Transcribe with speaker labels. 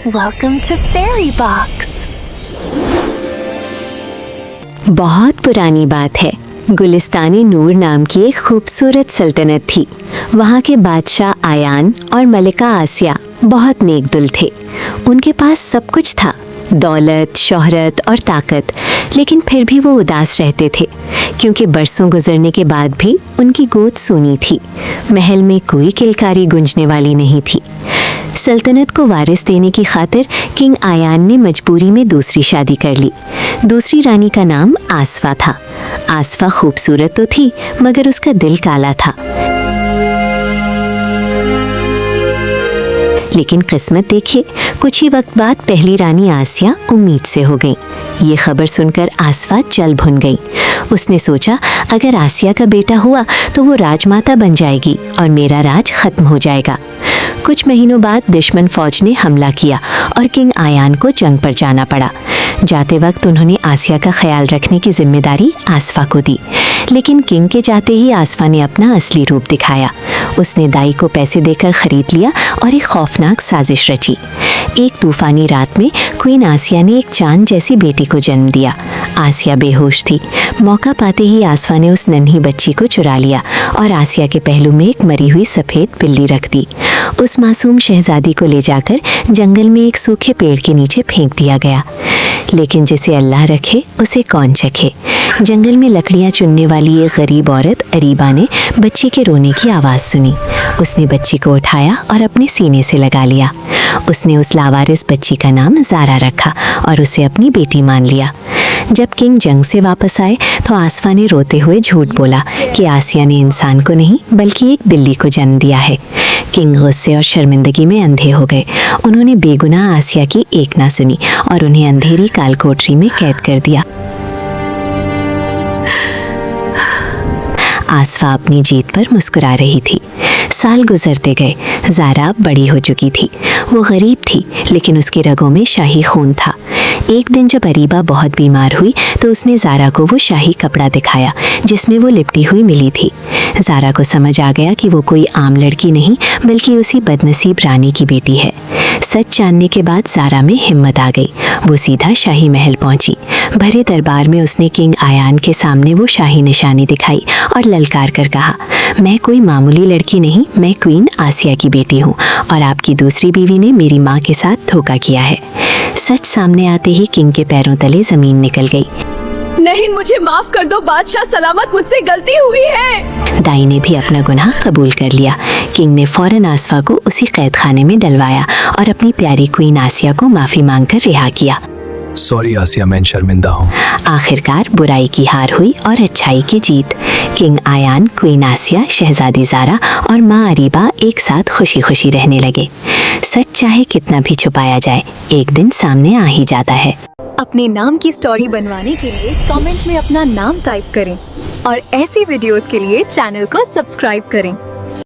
Speaker 1: Welcome to Fairy Box.
Speaker 2: बहुत पुरानी बात है। गुलिस्तानी नूर नाम की एक खूबसूरत सल्तनत थी। वहाँ के बादशाह आयान और मलिका आसिया बहुत नेकदिल थे। उनके पास सब कुछ था, दौलत, शोहरत और ताकत, लेकिन फिर भी वो उदास रहते थे क्योंकि बरसों गुजरने के बाद भी उनकी गोद सूनी थी। महल में कोई किलकारी गूंजने वाली नहीं थी। सल्तनत को वारिस देने की खातिर किंग आयान ने मजबूरी में दूसरी शादी कर ली। दूसरी रानी का नाम आसफा था। आसफा खूबसूरत तो थी मगर उसका दिल काला था। लेकिन किस्मत देखिए, कुछ ही वक्त बाद पहली रानी आसिया उम्मीद से हो गई। ये खबर सुनकर आसफा जल भुन गई। उसने सोचा अगर आसिया का बेटा हुआ तो वो राजमाता बन जाएगी और मेरा राज खत्म हो जाएगा। कुछ महीनों बाद दुश्मन फौज ने हमला किया और किंग आयान को जंग पर जाना पड़ा। जाते वक्त उन्होंने आसिया का ख्याल रखने की जिम्मेदारी आसफा को दी, लेकिन किंग के जाते ही आसफा ने अपना असली रूप दिखाया। उसने दाई को पैसे देकर खरीद लिया और एक खौफनाक साजिश रची। एक तूफानी रात में क्वीन आसिया ने एक चांद जैसी बेटी को जन्म दिया। आसिया बेहोश थी। मौका पाते ही आसफा ने उस नन्ही बच्ची को चुरा लिया और आसिया के पहलू में एक मरी हुई सफ़ेद बिल्ली रख दी। उस मासूम शहजादी को ले जाकर जंगल में एक सूखे पेड़ के नीचे फेंक दिया गया। लेकिन जिसे अल्लाह रखे उसे कौन चखे। जंगल में लकड़ियाँ चुनने वाली एक गरीब औरत अरीबा ने बच्ची के रोने की आवाज़ सुनी। उसने बच्ची को उठाया और अपने सीने से लगा लिया। उसने उस लावारिस बच्ची का नाम ज़ारा रखा और उसे अपनी बेटी मान लिया। जब किंग जंग से वापस आए तो आसफा ने रोते हुए झूठ बोला कि आसिया ने इंसान को नहीं बल्कि एक बिल्ली को जन्म दिया है। किंग गुस्से और शर्मिंदगी में अंधे हो गए। उन्होंने बेगुनाह आसिया की एक ना सुनी और उन्हें अंधेरी कालकोठरी में कैद कर दिया। आसफा अपनी जीत पर मुस्कुरा रही थी। साल गुजरते गए। ज़ारा बड़ी हो चुकी थी। वो गरीब थी लेकिन उसके रगों में शाही खून था। एक दिन जब अरीबा बहुत बीमार हुई तो उसने ज़ारा को वो शाही कपड़ा दिखाया जिसमें वो लिपटी हुई मिली थी। ज़ारा को समझ आ गया कि वो कोई आम लड़की नहीं बल्कि उसी बदनसीब रानी की बेटी है। सच जानने के बाद ज़ारा में हिम्मत आ गई। वो सीधा शाही महल पहुंची। भरे दरबार में उसने किंग आयान के सामने वो शाही निशानी दिखाई और ललकार कर कहा, मैं कोई मामूली लड़की नहीं, मैं क्वीन आसिया की बेटी हूँ और आपकी दूसरी बीवी ने मेरी माँ के साथ धोखा किया है। सच सामने आते ही किंग के पैरों तले जमीन निकल गई।
Speaker 3: नहीं, मुझे माफ कर दो बादशाह, सलामत, मुझसे गलती हुई है।
Speaker 2: दाई ने भी अपना गुनाह कबूल कर लिया। किंग ने फौरन आसफा को उसी कैद खाने में डलवाया और अपनी प्यारी क्वीन आसिया को माफी मांगकर रिहा किया।
Speaker 4: सॉरी आसिया, मैं शर्मिंदा हूँ।
Speaker 2: आखिरकार बुराई की हार हुई और अच्छाई की जीत। किंग आयान, क्वीन आसिया, शहजादी ज़ारा और माँ अरीबा एक साथ खुशी खुशी रहने लगे। सच चाहे कितना भी छुपाया जाए, एक दिन सामने आ ही जाता है।
Speaker 3: अपने नाम की स्टोरी बनवाने के लिए कमेंट में अपना नाम टाइप करें और ऐसी वीडियोस के लिए चैनल को सब्सक्राइब करें।